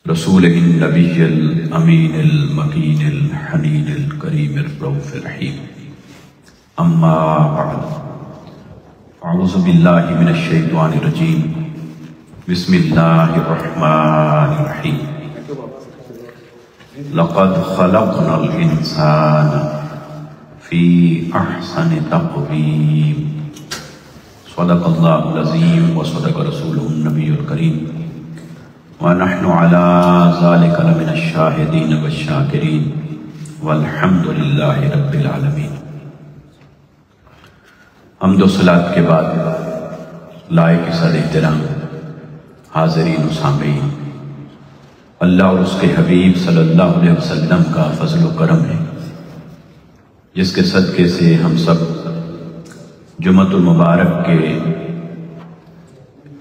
رسول النبی الامین المکین الحنین الکریم الرؤوف الرحیم اما بعد اعوذ باللہ من الشیطان الرجیم بسم اللہ الرحمن الرحیم لقد خلقنا الانسان فی احسن تقویم صدق اللہ العظیم وصدق رسولہ النبی الکریم وَنَحْنُ عَلَىٰ ذَلِكَ لَمِنَ الشَّاهِدِينَ وَالشَّاكِرِينَ وَالْحَمْدُ لِلَّهِ رَبِّ الْعَالَمِينَ۔ حمد و صلاۃ کے بعد لائق صد احترام حاضرین و سامعین، اللہ اور اس کے حبیب صلی اللہ علیہ وسلم کا فضل و کرم ہے جس کے صدقے سے ہم سب جمعۃ المبارک کے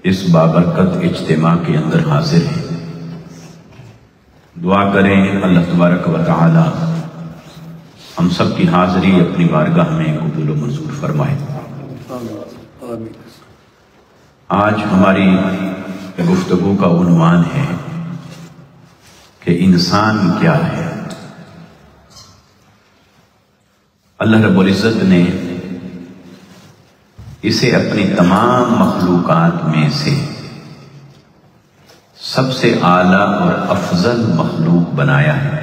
اس بابرکت اجتماع کے اندر حاضر ہیں۔ دعا کریں اللہ تبارک و تعالی ہم سب کی حاضری اپنی بارگاہ میں قبول و منظور فرمائے۔ آج ہماری گفتگو کا عنوان ہے کہ انسان کیا ہے۔ اللہ رب العزت نے اسے اپنی تمام مخلوقات میں سے سب سے اعلیٰ اور افضل مخلوق بنایا ہے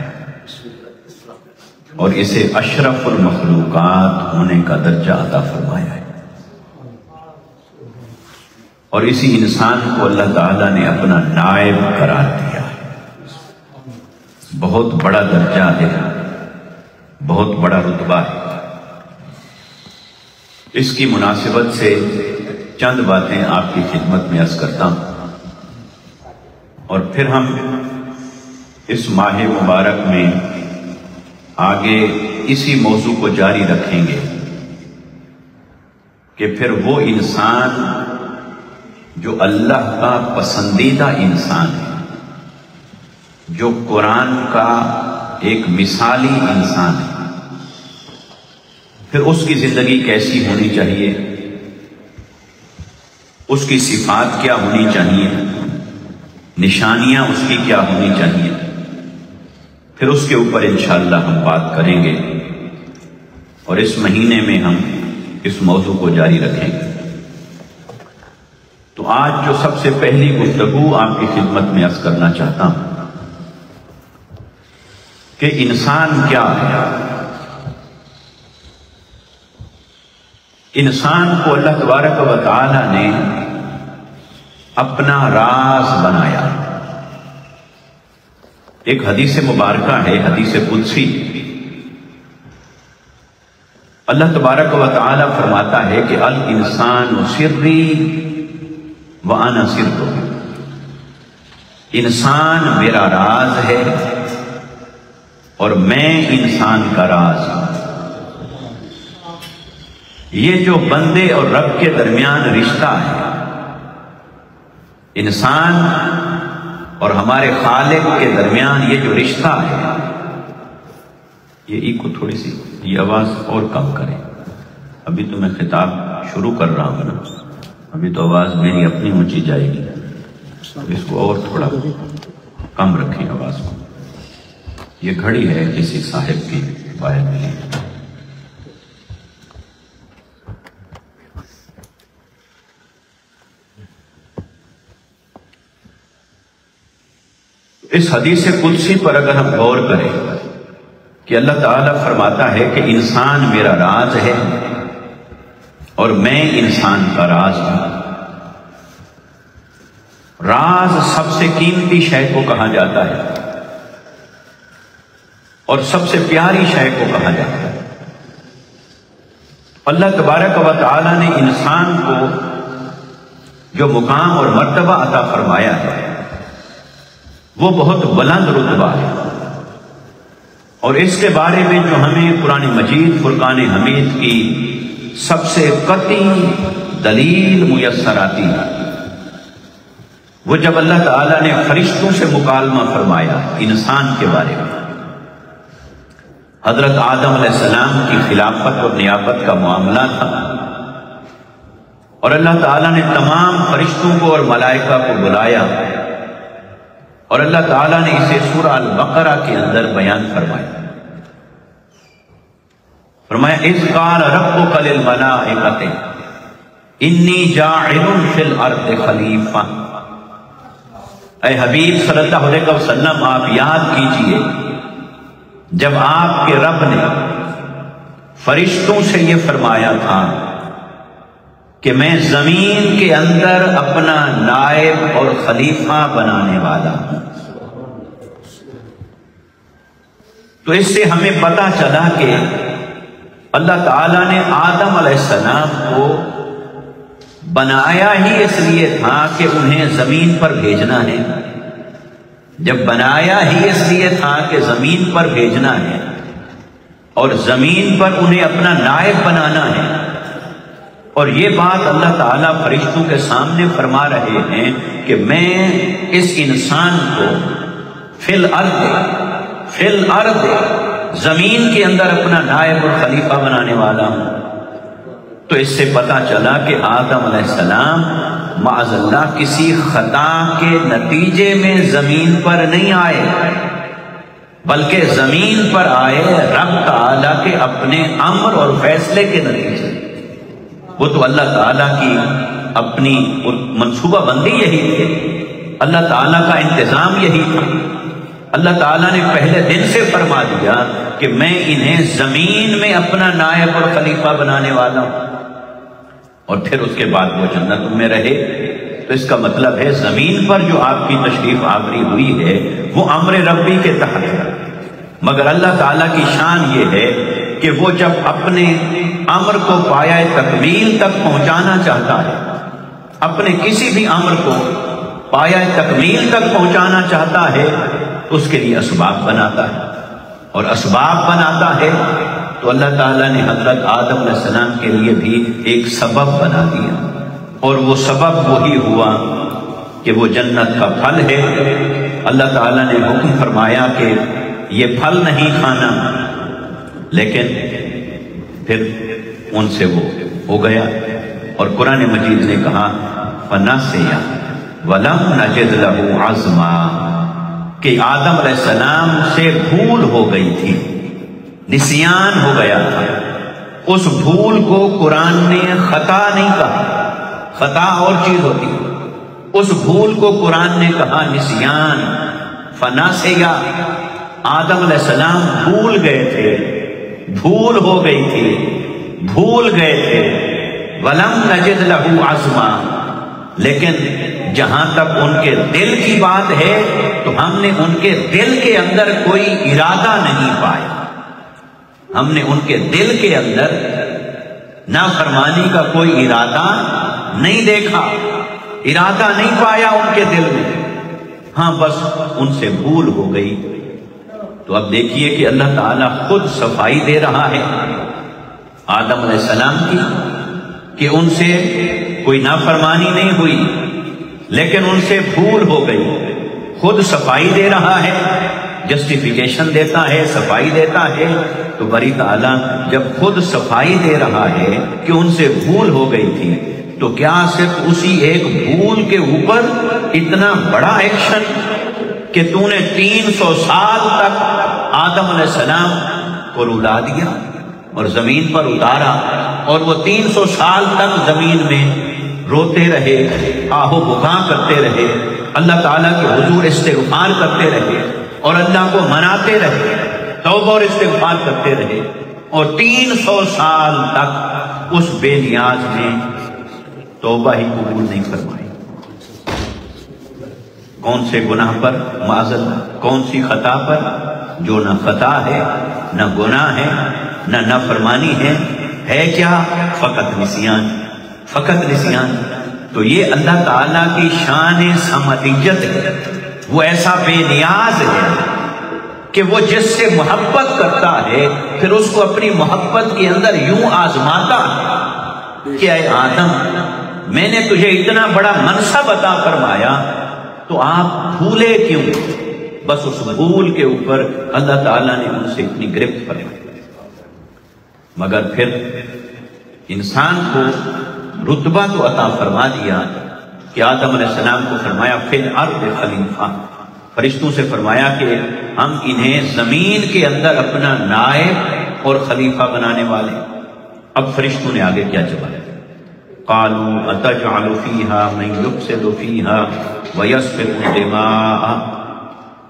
اور اسے اشرف المخلوقات ہونے کا درجہ عطا فرمایا ہے، اور اسی انسان کو اللہ تعالیٰ نے اپنا نائب قرار دیا ہے۔ بہت بڑا درجہ ہے، بہت بڑا رتبہ ہے۔ اس کی مناسبت سے چند باتیں آپ کی خدمت میں عرض کرتا ہوں، اور پھر ہم اس ماہ مبارک میں آگے اسی موضوع کو جاری رکھیں گے کہ پھر وہ انسان جو اللہ کا پسندیدہ انسان ہے، جو قرآن کا ایک مثالی انسان ہے، پھر اس کی زندگی کیسی ہونی چاہیے، اس کی صفات کیا ہونی چاہیے، نشانیاں اس کی کیا ہونی چاہیے، پھر اس کے اوپر انشاءاللہ ہم بات کریں گے، اور اس مہینے میں ہم اس موضوع کو جاری رکھیں گے۔ تو آج جو سب سے پہلی گفتگو آپ کی خدمت میں عرض کرنا چاہتا ہوں کہ انسان کیا ہے۔ انسان کو اللہ تبارک و تعالی نے اپنا راز بنایا۔ ایک حدیث مبارکہ ہے، حدیث قدسی۔ اللہ تبارک و تعالی فرماتا ہے کہ الانسان سری وانا سرہ، انسان میرا راز ہے اور میں انسان کا راز ہوں۔ یہ جو بندے اور رب کے درمیان رشتہ ہے، انسان اور ہمارے خالق کے درمیان یہ جو رشتہ ہے، یہ کو تھوڑی سی یہ آواز اور کم کریں۔ ابھی تو میں خطاب شروع کر رہا ہوں نا، ابھی تو آواز میری اپنی اونچی جائے گی، اس کو اور تھوڑا کم رکھیں آواز کو۔ یہ گھڑی ہے کسی صاحب کی باہر ملی۔ اس حدیث قدسی پر اگر ہم غور کریں کہ اللہ تعالیٰ فرماتا ہے کہ انسان میرا راز ہے اور میں انسان کا راز ہوں۔ راز سب سے قیمتی شے کو کہا جاتا ہے اور سب سے پیاری شے کو کہا جاتا ہے۔ اللہ تبارک و تعالیٰ نے انسان کو جو مقام اور مرتبہ عطا فرمایا ہے وہ بہت بلند رتبہ ہے، اور اس کے بارے میں جو ہمیں قرآن مجید فرقان حمید کی سب سے قطعی دلیل میسر آتی ہے وہ جب اللہ تعالیٰ نے فرشتوں سے مکالمہ فرمایا انسان کے بارے میں۔ حضرت آدم علیہ السلام کی خلافت اور نیابت کا معاملہ تھا، اور اللہ تعالیٰ نے تمام فرشتوں کو اور ملائکہ کو بلایا اور اللہ تعالیٰ نے اسے سورہ البقرہ کے اندر بیان فرمایا. فرمایا اذ قال ربک للملائکۃ انی جاعل فی الارض خلیفہ. اے حبیب صلی اللہ علیہ وسلم آپ یاد کیجئے جب آپ کے رب نے فرشتوں سے یہ فرمایا تھا کہ میں زمین کے اندر اپنا نائب اور خلیفہ بنانے والا ہوں. تو اس سے ہمیں پتہ چلا کہ اللہ تعالیٰ نے آدم علیہ السلام کو بنایا ہی اس لیے تھا کہ انہیں زمین پر بھیجنا ہے. جب بنایا ہی اس لیے تھا کہ زمین پر بھیجنا ہے اور زمین پر انہیں اپنا نائب بنانا ہے، اور یہ بات اللہ تعالیٰ فرشتوں کے سامنے فرما رہے ہیں کہ میں اس انسان کو فی الارض زمین کے اندر اپنا نائب اور خلیفہ بنانے والا ہوں. تو اس سے پتہ چلا کہ آدم علیہ السلام معاذ اللہ کسی خطا کے نتیجے میں زمین پر نہیں آئے، بلکہ زمین پر آئے رب تعالیٰ کے اپنے امر اور فیصلے کے نتیجے. وہ تو اللہ تعالیٰ کی اپنی منصوبہ بندی یہی تھی، اللہ تعالیٰ کا انتظام یہی تھا. اللہ تعالیٰ نے پہلے دن سے فرما دیا کہ میں انہیں زمین میں اپنا نائب اور خلیفہ بنانے والا ہوں، اور پھر اس کے بعد وہ جنت میں رہے. تو اس کا مطلب ہے زمین پر جو آپ کی تشریف آوری ہوئی ہے وہ امر ربی کے تحت ہے. مگر اللہ تعالیٰ کی شان یہ ہے کہ وہ جب اپنے امر کو پایہ تکمیل تک پہنچانا چاہتا ہے، اپنے کسی بھی امر کو پایہ تکمیل تک پہنچانا چاہتا ہے تو اس کے لیے اسباب بناتا ہے، اور اسباب بناتا ہے تو اللہ تعالیٰ نے حضرت آدم علیہ السلام کے لیے بھی ایک سبب بنا دیا، اور وہ سبب وہی ہوا کہ وہ جنت کا پھل ہے. اللہ تعالیٰ نے حکم فرمایا کہ یہ پھل نہیں کھانا، لیکن پھر ان سے وہ ہو گیا. اور قرآن مجید نے کہا فَنَسِيَ وَلَمْ نَجِدْ لَهُ عَزْمًا، کہ آدم علیہ السلام سے بھول ہو گئی تھی، نسیان ہو گیا تھا. اس بھول کو قرآن نے خطا نہیں کہا، خطا اور چیز ہوتی ہے. اس بھول کو قرآن نے کہا نسیان. فناسیا، آدم علیہ السلام بھول گئے تھے، بھول ہو گئی تھی، بھول گئے تھے. ولم نجد لہو عزما، لیکن جہاں تک ان کے دل کی بات ہے تو ہم نے ان کے دل کے اندر کوئی ارادہ نہیں پایا. ہم نے ان کے دل کے اندر نافرمانی کا کوئی ارادہ نہیں دیکھا، ارادہ نہیں پایا ان کے دل میں. ہاں بس ان سے بھول ہو گئی. تو اب دیکھیے کہ اللہ تعالیٰ خود صفائی دے رہا ہے آدم علیہ السلام کی کہ ان سے کوئی نافرمانی نہیں ہوئی، لیکن ان سے بھول ہو گئی. خود صفائی دے رہا ہے، جسٹیفیکیشن دیتا ہے، صفائی دیتا ہے. تو باری تعالیٰ جب خود صفائی دے رہا ہے کہ ان سے بھول ہو گئی تھی، تو کیا صرف اسی ایک بھول کے اوپر اتنا بڑا ایکشن کہ تو نے 300 سال تک آدم علیہ السلام کو رلا دیا اور زمین پر اتارا، اور وہ 300 سال تک زمین میں روتے رہے، آہو بکا کرتے رہے، اللہ تعالیٰ کے حضور استغفار کرتے رہے اور اللہ کو مناتے رہے، توبہ اور استغفار کرتے رہے، اور 300 سال تک اس بے نیاز نے توبہ ہی قبول نہیں فرمائی. کون سے گناہ پر؟ معاذ اللہ. کون سی خطا پر؟ جو نہ خطا ہے، نہ گناہ ہے، نہ نافرمانی ہے کیا؟ فقط نسیان، فقط نسیان. تو یہ اللہ تعالیٰ کی شان سمدیت ہے. وہ ایسا بے نیاز ہے کہ وہ جس سے محبت کرتا ہے پھر اس کو اپنی محبت کے اندر یوں آزماتا ہے کہ اے آدم، میں نے تجھے اتنا بڑا منصب عطا فرمایا تو آپ بھولے کیوں؟ بس اس بھول کے اوپر اللہ تعالیٰ نے ان سے اتنی گرفت فرمائی. مگر پھر انسان کو رتبہ تو عطا فرما دیا کہ آدم علیہ السلام کو فرمایا فی الارض خلیفہ، فرشتوں سے فرمایا کہ ہم انہیں زمین کے اندر اپنا نائب اور خلیفہ بنانے والے۔ اب فرشتوں نے آگے کیا جواب دیا؟ قالوا اتجعل فيها من يفسد فيها ويسفك الدماء۔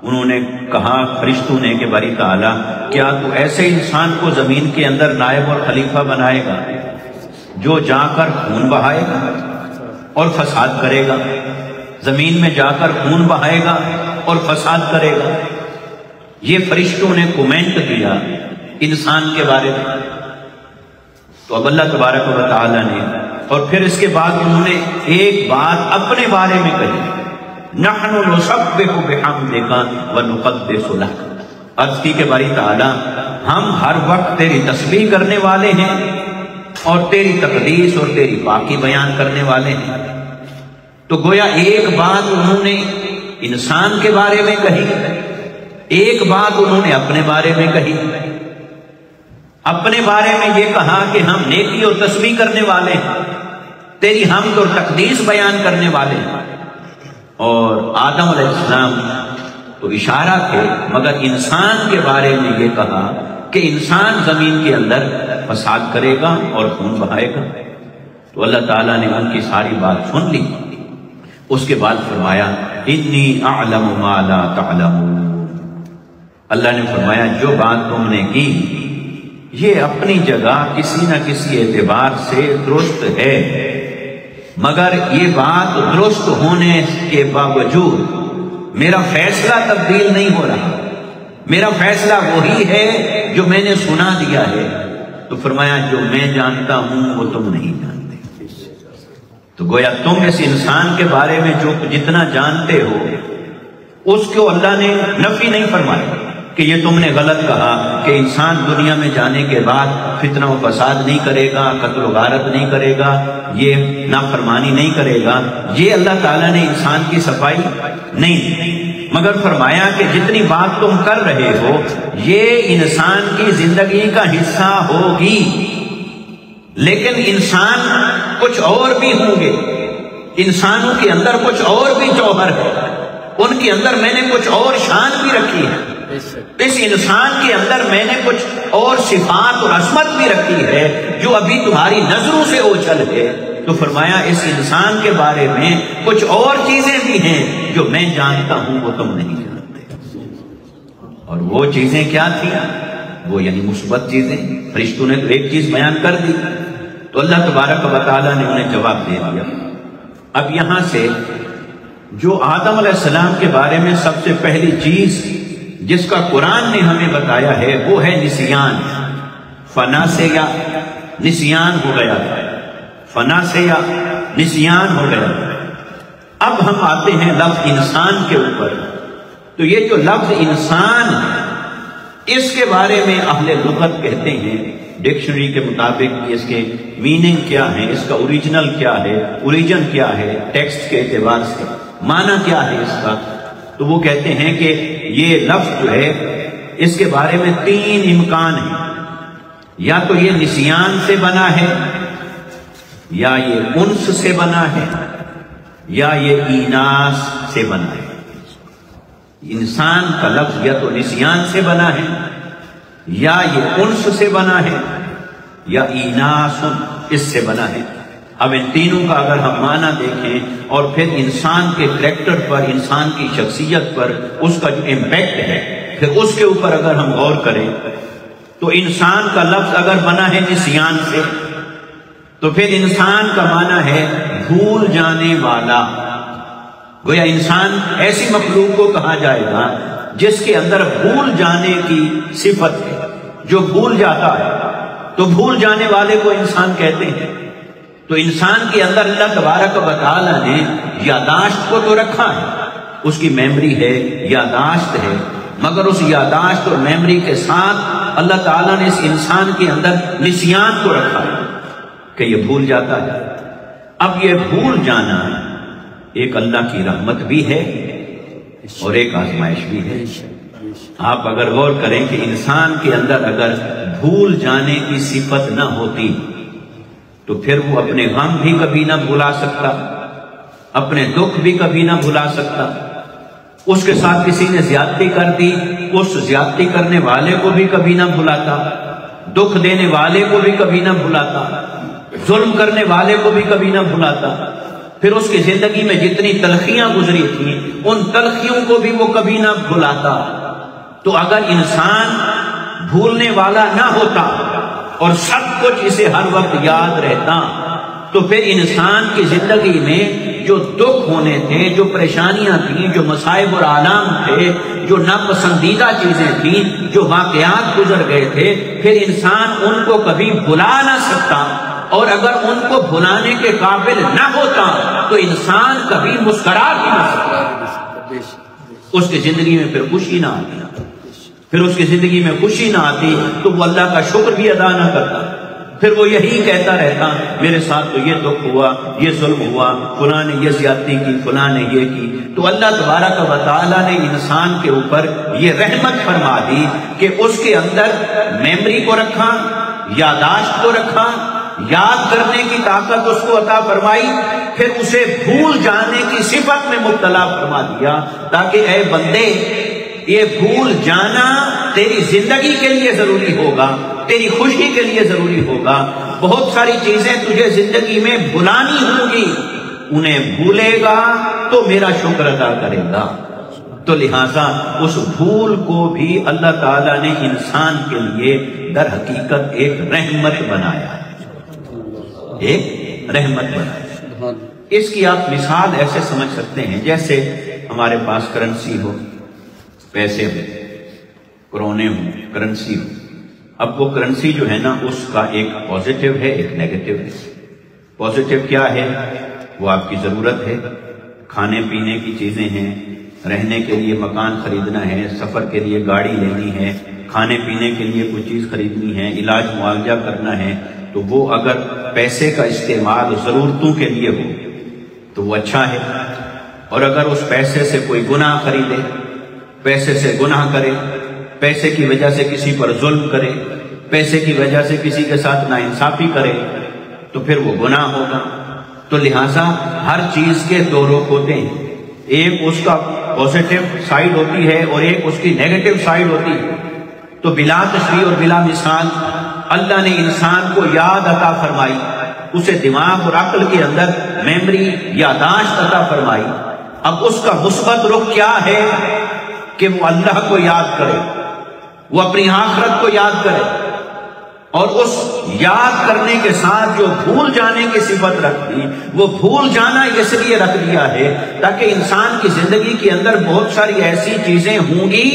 انہوں نے کہا فرشتوں نے کہ باری تعالیٰ کیا تو ایسے انسان کو زمین کے اندر نائب اور خلیفہ بنائے گا جو جا کر خون بہائے گا اور فساد کرے گا؟ زمین میں جا کر خون بہائے گا اور فساد کرے گا۔ یہ فرشتوں نے کومنٹ دیا انسان کے بارے میں۔ تو اب اللہ تبارک و تعالیٰ نے اور پھر اس کے بعد انہوں نے ایک بات اپنے بارے میں کہی، نحن نسبح بحمدک ونقدس لک۔ عرض کی کہ باری تعالیٰ ہم ہر وقت تیری تسبیح کرنے والے ہیں اور تیری تقدیس اور تیری پاکی بیان کرنے والے ہیں۔ تو گویا ایک بات انہوں نے انسان کے بارے میں کہی، ایک بات انہوں نے اپنے بارے میں کہی۔ اپنے بارے میں یہ کہا کہ ہم نیکی اور تسبیح کرنے والے ہیں، تیری حمد اور تقدیس بیان کرنے والے ہیں۔ اور آدم علیہ السلام تو اشارہ تھے، مگر انسان کے بارے میں یہ کہا کہ انسان زمین کے اندر فساد کرے گا اور خون بہائے گا۔ تو اللہ تعالیٰ نے ان کی ساری بات سن لی۔ اس کے بعد فرمایا انی اعلم ما لا تعلمون۔ اللہ نے فرمایا جو بات تم نے کی یہ اپنی جگہ کسی نہ کسی اعتبار سے درست ہے، مگر یہ بات درست ہونے کے باوجود میرا فیصلہ تبدیل نہیں ہو رہا، میرا فیصلہ وہی ہے جو میں نے سنا دیا ہے۔ تو فرمایا جو میں جانتا ہوں وہ تم نہیں جانتے۔ تو گویا تم اس انسان کے بارے میں جو جتنا جانتے ہو اس کو اللہ نے نفی نہیں فرمایا کہ یہ تم نے غلط کہا کہ انسان دنیا میں جانے کے بعد فتنہ و فساد نہیں کرے گا، قتل و غارت نہیں کرے گا، یہ نافرمانی نہیں کرے گا۔ یہ اللہ تعالیٰ نے انسان کی صفائی نہیں دی، مگر فرمایا کہ جتنی بات تم کر رہے ہو یہ انسان کی زندگی کا حصہ ہوگی، لیکن انسان کچھ اور بھی ہوں گے، انسانوں کے اندر کچھ اور بھی جوہر ہے، ان کے اندر میں نے کچھ اور شان بھی رکھی ہے، اس انسان کے اندر میں نے کچھ اور صفات اور عظمت بھی رکھی ہے جو ابھی تمہاری نظروں سے اوجھل ہے۔ تو فرمایا اس انسان کے بارے میں کچھ اور چیزیں بھی ہیں جو میں جانتا ہوں وہ تم نہیں جانتے۔ اور وہ چیزیں کیا تھیں؟ وہ یعنی مثبت چیزیں۔ فرشتوں نے ایک چیز بیان کر دی تو اللہ تبارک و تعالیٰ نے انہیں جواب دے دیا۔ اب یہاں سے جو آدم علیہ السلام کے بارے میں سب سے پہلی چیز جس کا قرآن نے ہمیں بتایا ہے وہ ہے نسیان۔ فنا سے یا نسیان ہو گیا، فنا سے یا نسیان ہو گیا۔ اب ہم آتے ہیں لفظ انسان کے اوپر۔ تو یہ جو لفظ انسان اس کے بارے میں اہل لغت کہتے ہیں، ڈکشنری کے مطابق اس کے میننگ کیا ہے، اس کا اوریجنل کیا ہے، اوریجن کیا ہے، ٹیکسٹ کے اعتبار سے معنی کیا ہے اس کا، تو وہ کہتے ہیں کہ یہ لفظ جو ہے اس کے بارے میں تین امکان ہیں۔ یا تو یہ نسیان سے بنا ہے، یا یہ انس سے بنا ہے، یا یہ ایناس سے بنا ہے۔ انسان کا لفظ یا تو نسیان سے بنا ہے، یا یہ انس سے بنا ہے، یا ایناس اس سے بنا ہے۔ اب ان تینوں کا اگر ہم معنی دیکھیں اور پھر انسان کے کریکٹر پر، انسان کی شخصیت پر اس کا جو امپیکٹ ہے پھر اس کے اوپر اگر ہم غور کریں تو انسان کا لفظ اگر بنا ہے نسیان سے تو پھر انسان کا معنی ہے بھول جانے والا۔ گویا انسان ایسی مخلوق کو کہا جائے گا جس کے اندر بھول جانے کی صفت ہے، جو بھول جاتا ہے تو بھول جانے والے کو انسان کہتے ہیں۔ تو انسان کے اندر اللہ تبارک و تعالیٰ نے یاداشت کو تو رکھا ہے، اس کی میموری ہے، یاداشت ہے، مگر اس یاداشت اور میموری کے ساتھ اللہ تعالیٰ نے اس انسان کے اندر نسیان کو رکھا ہے کہ یہ بھول جاتا ہے۔ اب یہ بھول جانا ایک اللہ کی رحمت بھی ہے اور ایک آزمائش بھی ہے۔ آپ اگر غور کریں کہ انسان کے اندر اگر بھول جانے کی صفت نہ ہوتی تو پھر وہ اپنے غم بھی کبھی نہ بھلا سکتا، اپنے دکھ بھی کبھی نہ بھلا سکتا، اس کے ساتھ کسی نے زیادتی کر دی، اس زیادتی کرنے والے کو بھی کبھی نہ بھلاتا، دکھ دینے والے کو بھی کبھی نہ بھلاتا، ظلم کرنے والے کو بھی کبھی نہ بھلاتا۔ پھر اس کی زندگی میں جتنی تلخیاں گزری تھیں ان تلخیوں کو بھی وہ کبھی نہ بھلاتا۔ تو اگر انسان بھولنے والا نہ ہوتا اور سب کچھ اسے ہر وقت یاد رہتا تو پھر انسان کی زندگی میں جو دکھ ہونے تھے، جو پریشانیاں تھیں، جو مصائب اور آلام تھے، جو ناپسندیدہ چیزیں تھیں، جو واقعات گزر گئے تھے، پھر انسان ان کو کبھی بھلا نہ سکتا، اور اگر ان کو بھلانے کے قابل نہ ہوتا تو انسان کبھی مسکرا بھی نہ سکتا۔ اس کی زندگی میں پھر خوشی نہ آتی، پھر اس کی زندگی میں خوشی نہ آتی تو وہ اللہ کا شکر بھی ادا نہ کرتا، پھر وہ یہی کہتا رہتا میرے ساتھ تو یہ دکھ ہوا، یہ ظلم ہوا، فلاں نے یہ زیادتی کی، فلاں نے یہ کی۔ تو اللہ تبارک و تعالیٰ نے انسان کے اوپر یہ رحمت فرما دی کہ اس کے اندر میموری کو رکھا، یاداشت کو رکھا، یاد کرنے کی طاقت اس کو عطا فرمائی، پھر اسے بھول جانے کی صفت میں مبتلا فرما دیا، تاکہ اے بندے یہ بھول جانا تیری زندگی کے لیے ضروری ہوگا، تیری خوشی کے لیے ضروری ہوگا۔ بہت ساری چیزیں تجھے زندگی میں بھلانی ہوں گی، انہیں بھولے گا تو میرا شکر ادا کرے گا۔ تو لہٰذا اس بھول کو بھی اللہ تعالیٰ نے انسان کے لیے در حقیقت ایک رحمت بنایا، ایک رحمت بنایا۔ اس کی آپ مثال ایسے سمجھ سکتے ہیں جیسے ہمارے پاس کرنسی ہو، پیسے ہو، کرونے ہو، کرنسی ہو۔ اب وہ کرنسی جو ہے نا اس کا ایک پازیٹیو ہے، ایک نیگیٹو ہے۔ پازیٹیو کیا ہے؟ وہ آپ کی ضرورت ہے، کھانے پینے کی چیزیں ہیں، رہنے کے لیے مکان خریدنا ہے، سفر کے لیے گاڑی لینی ہے، کھانے پینے کے لیے کوئی چیز خریدنی ہے، علاج معالجہ کرنا ہے، تو وہ اگر پیسے کا استعمال ضرورتوں کے لیے ہو تو وہ اچھا ہے۔ اور اگر اس پیسے سے کوئی گناہ خریدے، پیسے سے گناہ کرے، پیسے کی وجہ سے کسی پر ظلم کرے، پیسے کی وجہ سے کسی کے ساتھ ناانصافی کرے تو پھر وہ گناہ ہوگا۔ تو لہٰذا ہر چیز کے دو رخ ہوتے ہیں، ایک اس کا پازیٹیو سائیڈ ہوتی ہے اور ایک اس کی نیگیٹو سائیڈ ہوتی ہے۔ تو بلا تشریح اور بلا مثال اللہ نے انسان کو یاد عطا فرمائی، اسے دماغ اور عقل کے اندر میموری، یاداشت عطا فرمائی۔ اب اس کا مثبت رخ کیا ہے کہ وہ اللہ کو یاد کرے، وہ اپنی آخرت کو یاد کرے، اور اس یاد کرنے کے ساتھ جو بھول جانے کی صفت رکھتی، وہ بھول جانا اس لیے رکھ دیا ہے تاکہ انسان کی زندگی کے اندر بہت ساری ایسی چیزیں ہوں گی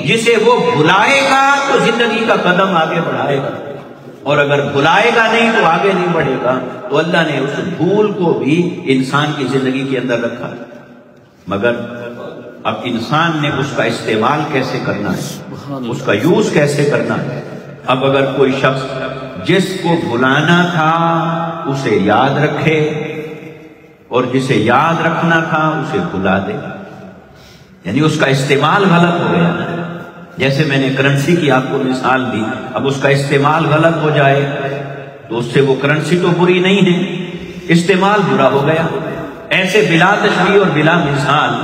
جسے وہ بھلائے گا تو زندگی کا قدم آگے بڑھائے گا، اور اگر بھلائے گا نہیں تو آگے نہیں بڑھے گا۔ تو اللہ نے اس بھول کو بھی انسان کی زندگی کے اندر رکھا، مگر اب انسان نے اس کا استعمال کیسے کرنا ہے، اس کا یوز کیسے کرنا ہے۔ اب اگر کوئی شخص جس کو بھلانا تھا اسے یاد رکھے اور جسے یاد رکھنا تھا اسے بھلا دے، یعنی اس کا استعمال غلط ہو گیا۔ جیسے میں نے کرنسی کی آپ کو مثال دی، اب اس کا استعمال غلط ہو جائے تو اس سے وہ کرنسی تو بری نہیں ہے، استعمال برا ہو گیا۔ ایسے بلا تشریح اور بلا مثال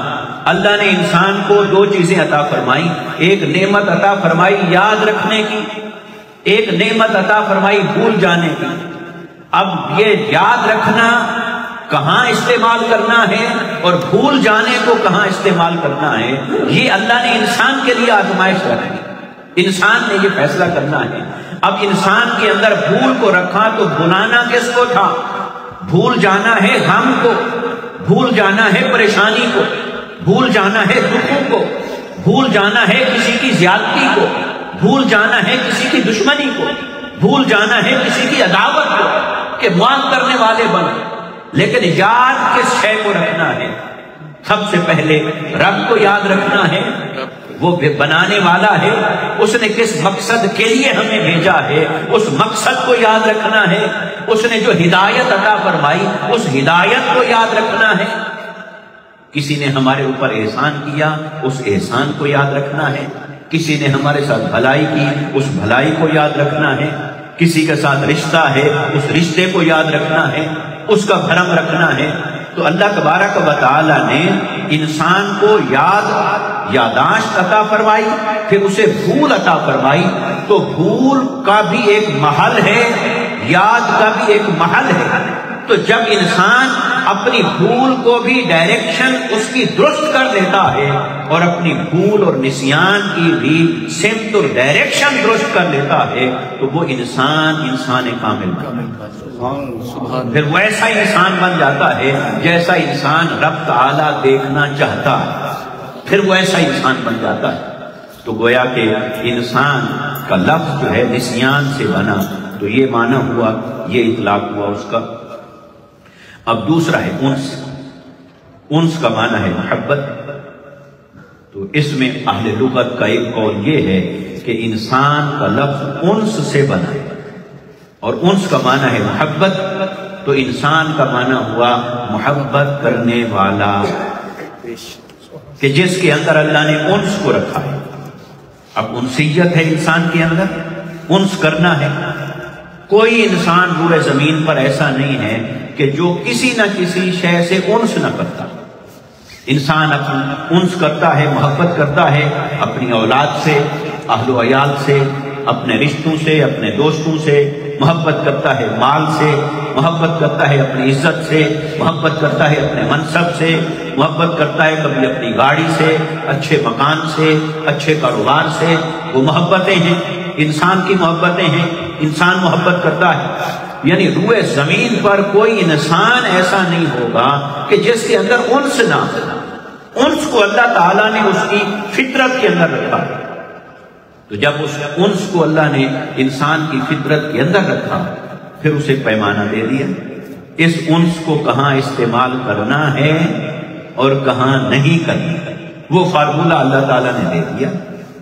اللہ نے انسان کو دو چیزیں عطا فرمائی، ایک نعمت عطا فرمائی یاد رکھنے کی، ایک نعمت عطا فرمائی بھول جانے کی۔ اب یہ یاد رکھنا کہاں استعمال کرنا ہے اور بھول جانے کو کہاں استعمال کرنا ہے، یہ اللہ نے انسان کے لیے آزمائش رکھی، انسان نے یہ فیصلہ کرنا ہے۔ اب انسان کے اندر بھول کو رکھا تو بھلانا کس کو تھا؟ بھول جانا ہے غم کو، بھول جانا ہے پریشانی کو، بھول جانا ہے دکھوں کو، بھول جانا ہے کسی کی زیادتی کو، بھول جانا ہے کسی کی دشمنی کو، بھول جانا ہے کسی کی عداوت کو کہ معاف کرنے والے بنے۔ لیکن یاد کس شے کو رکھنا ہے؟ سب سے پہلے رب کو یاد رکھنا ہے، وہ بنانے والا ہے، اس نے کس مقصد کے لیے ہمیں بھیجا ہے اس مقصد کو یاد رکھنا ہے، اس نے جو ہدایت عطا فرمائی اس ہدایت کو یاد رکھنا ہے۔ کسی نے ہمارے اوپر احسان کیا اس احسان کو یاد رکھنا ہے، کسی نے ہمارے ساتھ بھلائی کی اس بھلائی کو یاد رکھنا ہے، کسی کے ساتھ رشتہ ہے اس رشتے کو یاد رکھنا ہے، اس کا بھرم رکھنا ہے۔ تو اللہ تبارک و تعالی نے انسان کو یاداشت عطا فرمائی، پھر اسے بھول عطا فرمائی. تو بھول کا بھی ایک محل ہے، یاد کا بھی ایک محل ہے. تو جب انسان اپنی بھول کو بھی ڈائریکشن اس کی درست کر لیتا ہے اور اپنی بھول اور نسیان کی بھی سمت اور ڈائریکشن درست کر لیتا ہے تو وہ انسان کامل پھر ویسا انسان بن جاتا ہے جیسا انسان رب تعالیٰ دیکھنا چاہتا ہے، پھر وہ ایسا انسان بن جاتا ہے. تو گویا کہ انسان کا لفظ جو ہے نسیان سے بنا، تو یہ معنی ہوا، یہ اطلاق ہوا اس کا. اب دوسرا ہے انس کا معنی ہے محبت. تو اس میں اہل لغت کا ایک قول یہ ہے کہ انسان کا لفظ انس سے بنا ہے اور انس کا معنی ہے محبت. تو انسان کا معنی ہوا محبت کرنے والا، کہ جس کے اندر اللہ نے انس کو رکھا ہے. اب انسیت ہے انسان کے اندر، انس کرنا ہے. کوئی انسان پورے زمین پر ایسا نہیں ہے کہ جو کسی نہ کسی شے سے انس نہ کرتا. انسان انس کرتا ہے، محبت کرتا ہے اپنی اولاد سے، اہل و عیال سے، اپنے رشتوں سے، اپنے دوستوں سے، محبت کرتا ہے مال سے، محبت کرتا ہے اپنی عزت سے، محبت کرتا ہے اپنے منصب سے، محبت کرتا ہے کبھی اپنی گاڑی سے، اچھے مکان سے، اچھے کاروبار سے. وہ محبتیں ہیں، انسان کی محبتیں ہیں. انسان محبت کرتا ہے. یعنی روئے زمین پر کوئی انسان ایسا نہیں ہوگا کہ جس کے اندر انس نہ ہو. انس کو اللہ تعالیٰ نے اس کی فطرت کے اندر رکھا. تو جب اس انس کو اللہ نے انسان کی فطرت کے اندر رکھا پھر اسے پیمانہ دے دیا. اس انس کو کہاں استعمال کرنا ہے اور کہاں نہیں کرنا، وہ فارمولہ اللہ تعالیٰ نے دے دیا.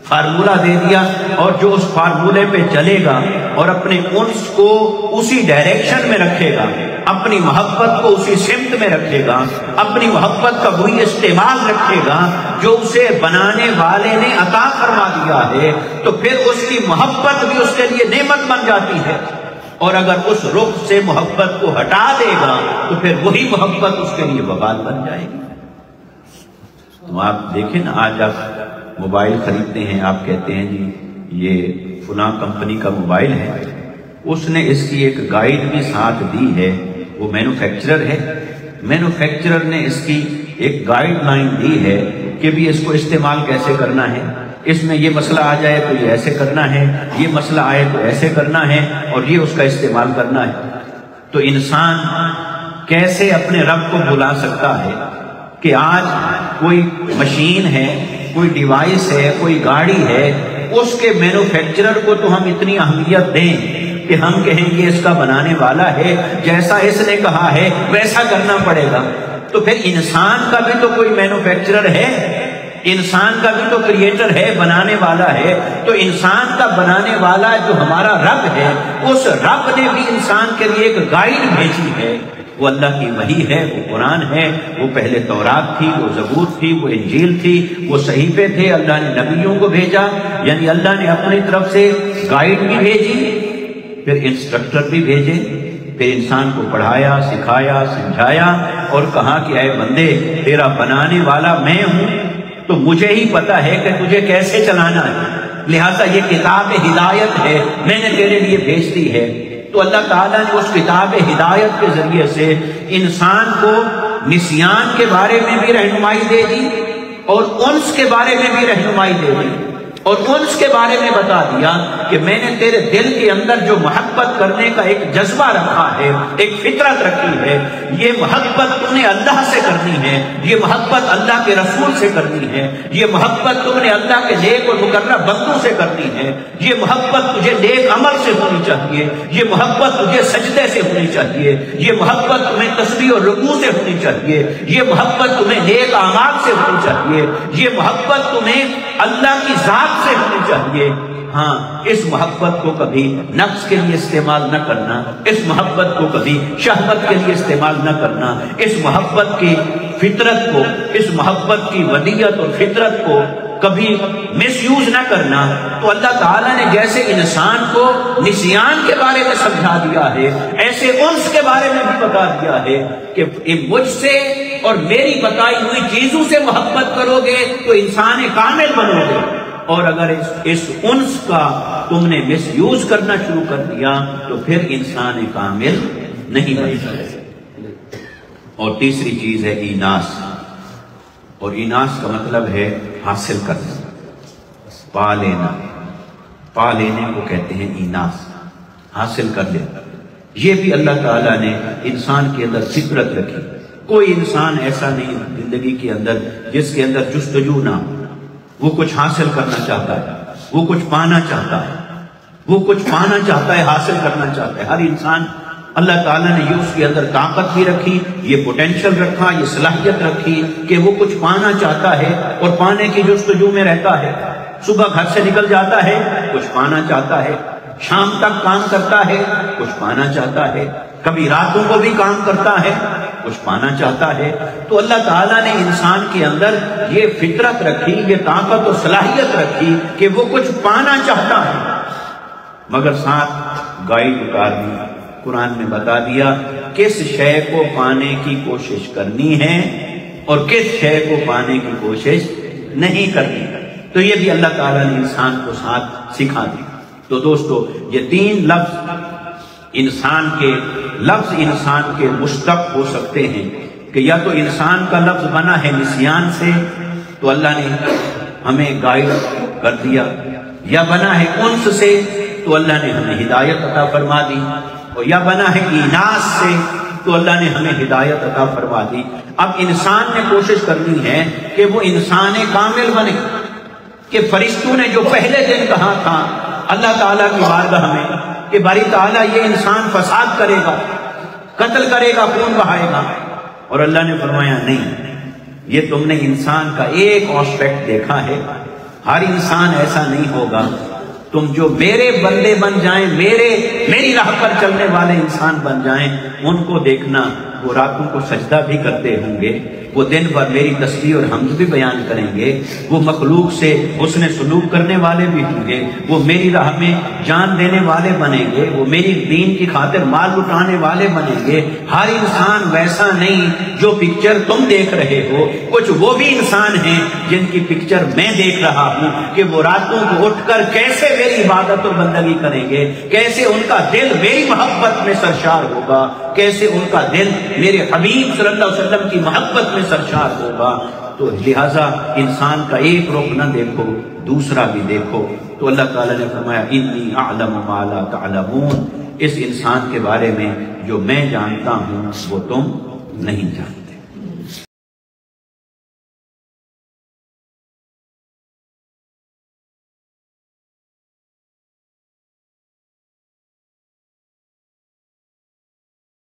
فارمولہ دے دیا، اور جو اس فارمولے پہ چلے گا اور اپنے انس کو اسی ڈائریکشن میں رکھے گا، اپنی محبت کو اسی سمت میں رکھے گا، اپنی محبت کا وہی استعمال رکھے گا جو اسے بنانے والے نے عطا فرما دیا ہے، تو پھر اس کی محبت بھی اس کے لیے نعمت بن جاتی ہے. اور اگر اس رخ سے محبت کو ہٹا دے گا تو پھر وہی محبت اس کے لیے وبال بن جائے گی. تو آپ دیکھیں نا، آج آپ موبائل خریدتے ہیں، آپ کہتے ہیں جی یہ فلاں کمپنی کا موبائل ہے، اس نے اس کی ایک گائیڈ بھی ساتھ دی ہے. وہ مینوفیکچرر ہے، مینوفیکچرر نے اس کی ایک گائیڈ لائن دی ہے کہ بھی اس کو استعمال کیسے کرنا ہے. اس میں یہ مسئلہ آ جائے تو یہ ایسے کرنا ہے، یہ مسئلہ آئے تو ایسے کرنا ہے، اور یہ اس کا استعمال کرنا ہے. تو انسان کیسے اپنے رب کو بلا سکتا ہے کہ آج کوئی مشین ہے، کوئی ڈیوائس ہے، کوئی گاڑی ہے، اس کے مینوفیکچرر کو تو ہم اتنی اہمیت دیں کہ ہم کہیں گے اس کا بنانے والا ہے، جیسا اس نے کہا ہے ویسا کرنا پڑے گا. تو پھر انسان کا بھی تو کوئی مینوفیکچرر ہے، انسان کا بھی تو کریٹر ہے، بنانے والا ہے. تو انسان کا بنانے والا جو ہمارا رب ہے، اس رب نے بھی انسان کے لیے ایک گائیڈ بھیجی ہے. وہ اللہ کی وحی ہے، وہ قرآن ہے. وہ پہلے تورات تھی، وہ زبور تھی، وہ انجیل تھی، وہ صحیفے تھے. اللہ نے نبیوں کو بھیجا، یعنی اللہ نے اپنی طرف سے گائیڈ بھی بھیجی، پھر انسٹرکٹر بھی بھیجے، پھر انسان کو پڑھایا، سکھایا، سمجھایا اور کہا کہ اے بندے، تیرا بنانے والا میں ہوں، تو مجھے ہی پتا ہے کہ تجھے کیسے چلانا ہے، لہٰذا یہ کتاب ہدایت ہے، میں نے تیرے لیے بھیج دی ہے. تو اللہ تعالیٰ نے اس کتاب ہدایت کے ذریعے سے انسان کو نسیان کے بارے میں بھی رہنمائی دے دی اور انس کے بارے میں بھی رہنمائی دے دی، اور انس کے بارے میں بتا دیا کہ میں نے تیرے دل کے اندر جو محبت کرنے کا ایک جذبہ رکھا ہے، ایک فطرت رکھی ہے، یہ محبت تم نے اللہ سے کرنی ہے، یہ محبت اللہ کے رسول سے کرنی ہے، یہ محبت تم نے اللہ کے نیک اور مقرب بندوں سے کرنی ہے، یہ محبت تجھے نیک عمل سے ہونی چاہیے، یہ محبت تجھے سجدے سے ہونی چاہیے، یہ محبت تمہیں تسبیح اور رکوع سے ہونی چاہیے، یہ محبت تمہیں نیک اعمال سے ہونی چاہیے، یہ محبت تمہیں اللہ کی ذات سے ہونی چاہیے. ہاں، اس محبت کو کبھی نفس کے لیے استعمال نہ کرنا، اس محبت کو کبھی شہوت کے لیے استعمال نہ کرنا، اس محبت کی فطرت کو، اس محبت کی ودیت اور فطرت کو کبھی مس یوز نہ کرنا، تو اللہ تعالیٰ نے جیسے انسان کو نسیان کے بارے میں سمجھا دیا ہے، ایسے انس کے بارے میں بھی بتا دیا ہے کہ مجھ سے اور میری بتائی ہوئی چیزوں سے محبت کرو گے تو انسان کامل بنو گے، اور اگر اس انس کا تم نے مس یوز کرنا شروع کر دیا تو پھر انسان کامل نہیں بن سکے۔ اور تیسری چیز ہے ایناس، اور ایناس کا مطلب ہے حاصل کرنا، پا لینا، پا لینے کو کہتے ہیں ایناس، حاصل کر لینا۔ یہ بھی اللہ تعالیٰ نے انسان کے اندر فطرت رکھی۔ کوئی انسان ایسا نہیں زندگی کے اندر جس کے اندر جستجو نہ ہو، وہ کچھ حاصل کرنا چاہتا ہے، وہ کچھ پانا چاہتا ہے، وہ کچھ پانا چاہتا ہے، حاصل کرنا چاہتا ہے۔ ہر انسان اللہ تعالیٰ نے یہ اس کے اندر طاقت بھی رکھی، یہ پوٹینشل رکھا، یہ صلاحیت رکھی کہ وہ کچھ پانا چاہتا ہے اور پانے کی جستجو میں رہتا ہے۔ صبح گھر سے نکل جاتا ہے، کچھ پانا چاہتا ہے، شام تک کام کرتا ہے، کچھ پانا چاہتا ہے، کبھی راتوں کو بھی کام کرتا ہے، کچھ پانا چاہتا ہے۔ تو اللہ تعالیٰ نے انسان کے اندر یہ فطرت رکھی، یہ طاقت اور صلاحیت رکھی کہ وہ کچھ پانا چاہتا ہے، مگر ساتھ گائیڈ اتار دی، قرآن میں بتا دیا کس شے کو پانے کی کوشش کرنی ہے اور کس شے کو پانے کی کوشش نہیں کرنی۔ تو یہ بھی اللہ تعالیٰ نے انسان کو ساتھ سکھا دیا۔ تو دوستو، یہ تین انسان کے مشتق ہو سکتے ہیں کہ یا تو انسان کا لفظ بنا ہے نسیان سے، تو اللہ نے ہمیں گائیڈ کر دیا، یا بنا ہے انس سے تو اللہ نے ہمیں ہدایت عطا فرما دی، اور یا بنا ہے ایناس سے تو اللہ نے ہمیں ہدایت عطا فرما دی۔ اب انسان نے کوشش کرنی ہے کہ وہ انسان کامل بنے، کہ فرشتوں نے جو پہلے دن کہا تھا اللہ تعالیٰ کی بارگاہ میں کہ باری تعالیٰ یہ انسان فساد کرے گا، قتل کرے گا، خون بہائے گا، اور اللہ نے فرمایا نہیں، یہ تم نے انسان کا ایک آسپیکٹ دیکھا ہے، ہر انسان ایسا نہیں ہوگا۔ تم جو میرے بندے بن جائیں، میری راہ پر چلنے والے انسان بن جائیں، ان کو دیکھنا وہ راتوں کو سجدہ بھی کرتے ہوں گے، وہ دن بھر میری تسبیح اور حمد بھی بیان کریں گے، وہ مخلوق سے حسن سلوک کرنے والے بھی ہوں گے، وہ میری راہ میں جان دینے والے بنیں گے، وہ میری دین کی خاطر مال لٹانے والے بنیں گے۔ ہر انسان ویسا نہیں جو پکچر تم دیکھ رہے ہو، کچھ وہ بھی انسان ہیں جن کی پکچر میں دیکھ رہا ہوں کہ وہ راتوں کو اٹھ کر کیسے میری عبادت اور بندگی کریں گے، کیسے ان کا دل میری محبت میں سرشار ہوگا، کیسے ان کا دل میرے حبیب صلی اللہ علیہ وسلم کی محبت میں سرشار ہوگا۔ تو لہٰذا انسان کا ایک رخ نہ دیکھو، دوسرا بھی دیکھو۔ تو اللہ تعالیٰ نے فرمایا انی اعلم ما لا تعلمون، اس انسان کے بارے میں جو میں جانتا ہوں وہ تم نہیں جانتے۔